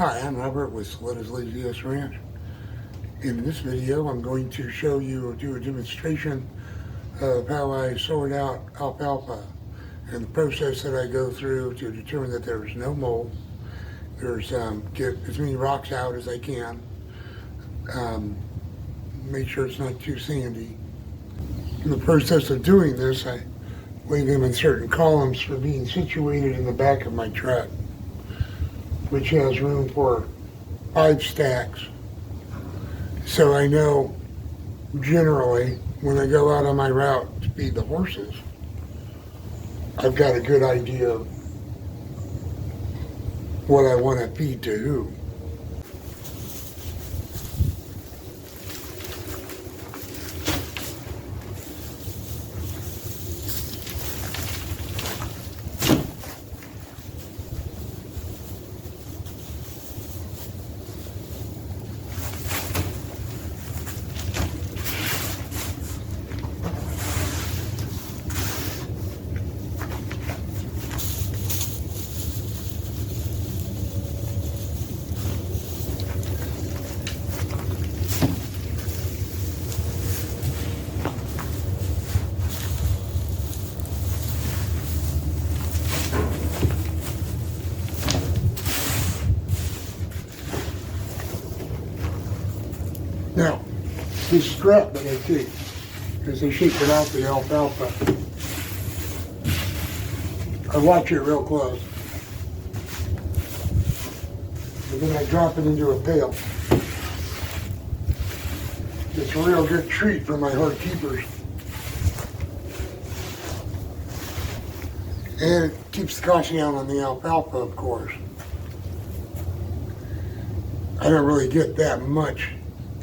Hi, I'm Robert with Saletta's Laziest Ranch. In this video, I'm going to show you, do a demonstration of how I sort out alfalfa and the process that I go through to determine that there's no mold. Get as many rocks out as I can. Make sure it's not too sandy. In the process of doing this, I lay them in certain columns for being situated in the back of my truck, which has room for 5 stacks. So I know generally when I go out on my route to feed the horses, I've got a good idea of what I want to feed to who. Now, this strap that I take, as I shake it out the alfalfa, I watch it real close. And then I drop it into a pail. It's a real good treat for my herd keepers. And it keeps the cost down on the alfalfa, of course. I don't really get that much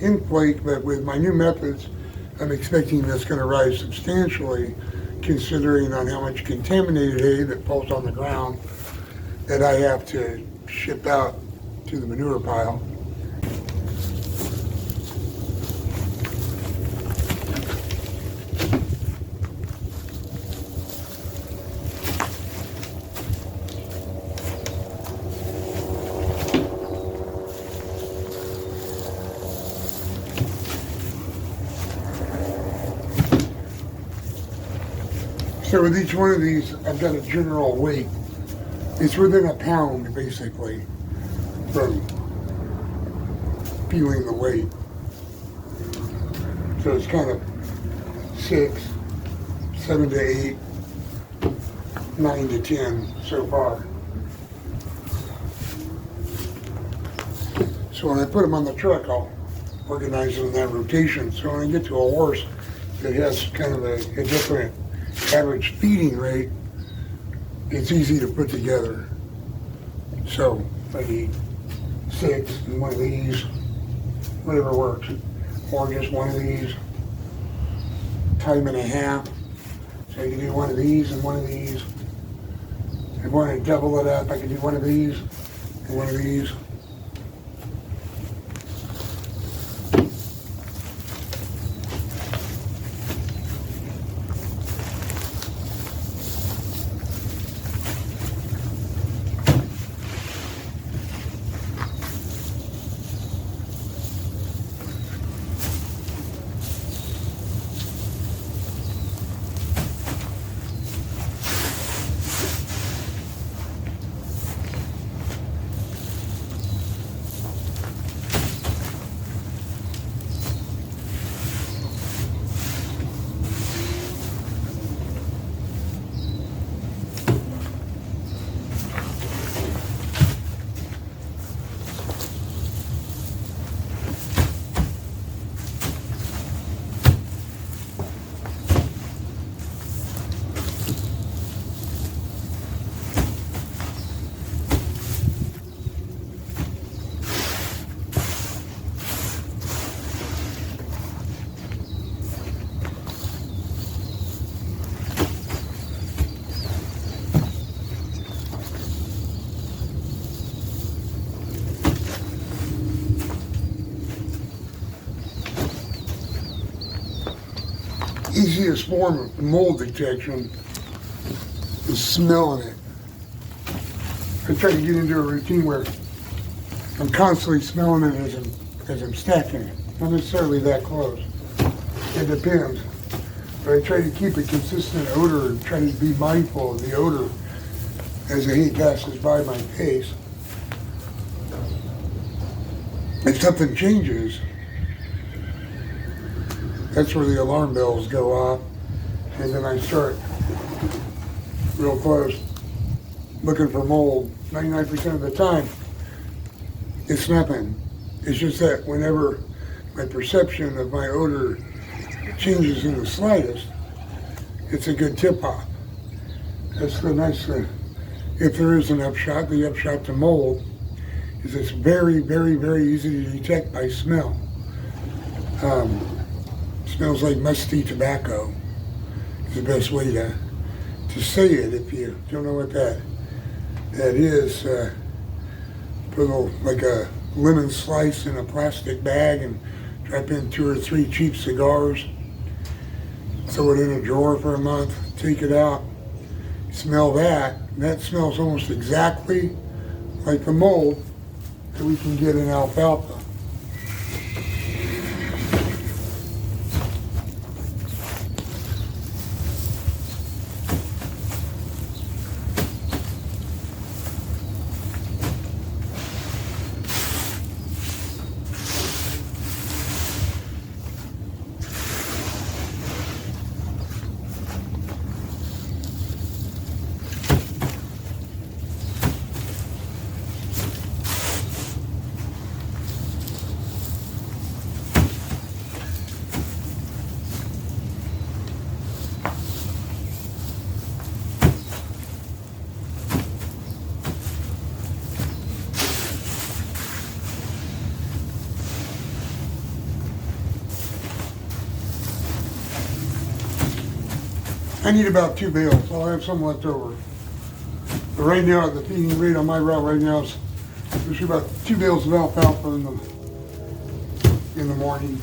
inflate, but with my new methods, I'm expecting that's going to rise substantially, considering on how much contaminated hay that falls on the ground that I have to ship out to the manure pile. So with each one of these, I've got a general weight. It's within a pound, basically, from feeling the weight. So it's kind of 6, 7 to 8, 9 to 10 so far. So when I put them on the truck, I'll organize them in that rotation. So when I get to a horse that has kind of a different average feeding rate, it's easy to put together. So if I need 6 and one of these, whatever works, or just one of these, time and a half. So I can do one of these and one of these. If I want to double it up, I can do one of these and one of these. Easiest form of mold detection is smelling it. I try to get into a routine where I'm constantly smelling it as I'm stacking it. Not necessarily that close. It depends. But I try to keep a consistent odor and try to be mindful of the odor as the hay passes by my face. If something changes, that's where the alarm bells go off, and then I start real close looking for mold. 99% of the time, it's nothing. It's just that whenever my perception of my odor changes in the slightest, it's a good tip-off. That's the nice thing. If there is an upshot, the upshot to mold is it's very, very, very easy to detect by smell. Smells like musty tobacco is the best way to say it. If you don't know what that is, put like a lemon slice in a plastic bag and drop in 2 or 3 cheap cigars, throw it in a drawer for a month, take it out, smell that, and that smells almost exactly like the mold that we can get in alfalfa. I need about 2 bales. I'll have some left over. But right now, the feeding rate on my route right now is there's about 2 bales of alfalfa in the morning.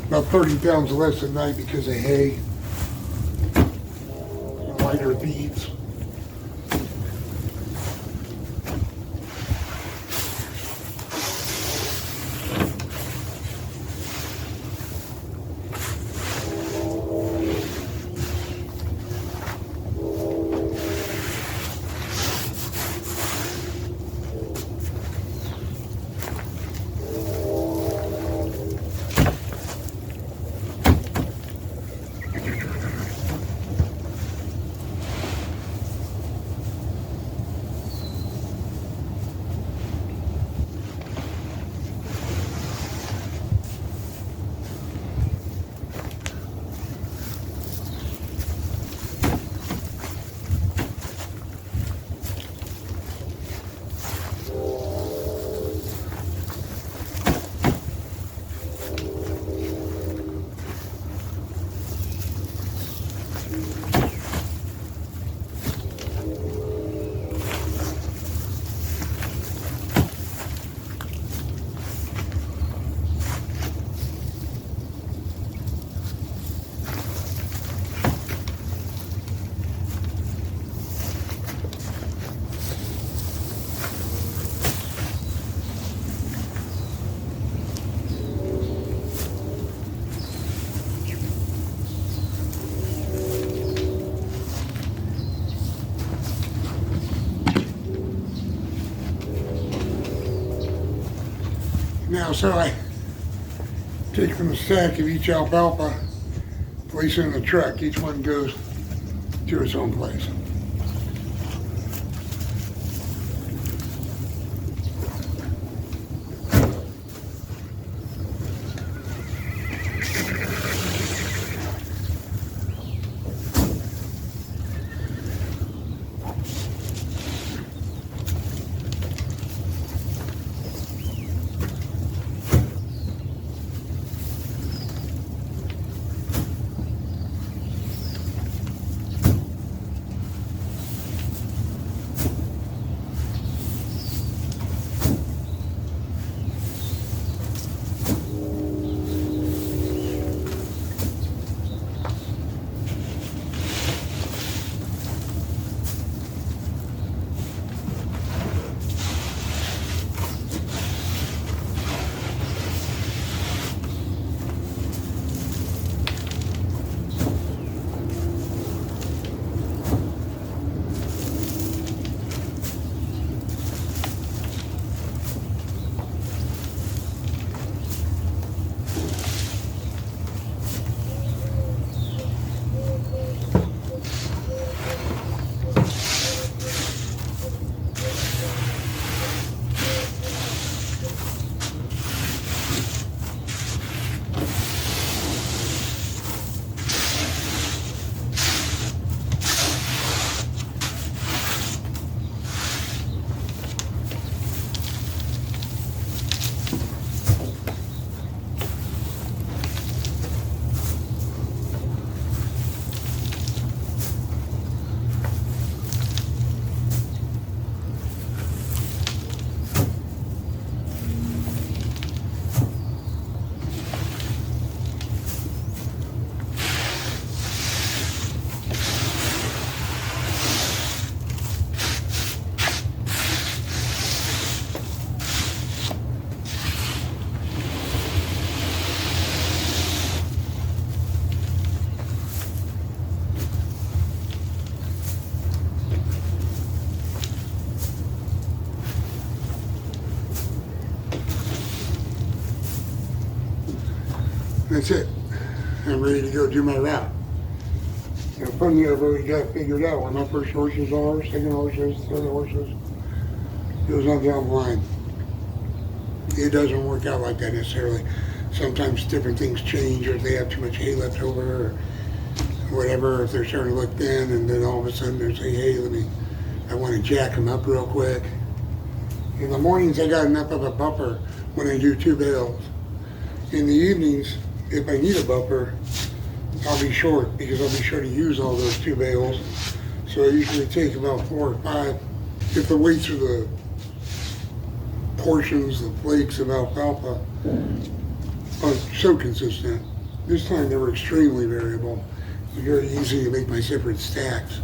About 30 pounds less at night because of hay and lighter feeds. Now, so I take from the stack of each alfalfa, place it in the truck. Each one goes to its own place. That's it. I'm ready to go do my route. You know, from there, I've already got figured out where my first horses are, second horses, third horses. Goes on down the line. It doesn't work out like that necessarily. Sometimes different things change, or if they have too much hay left over, or whatever, if they're starting to look thin, and then all of a sudden they say, hey, I want to jack them up real quick. In the mornings, I got enough of a buffer when I do 2 bales. In the evenings, if I need a buffer, I'll be short, because I'll be sure to use all those 2 bales. So I usually take about 4 or 5. If the weights of the portions, the flakes of alfalfa are so consistent. This time they were extremely variable. Very easy to make my separate stacks.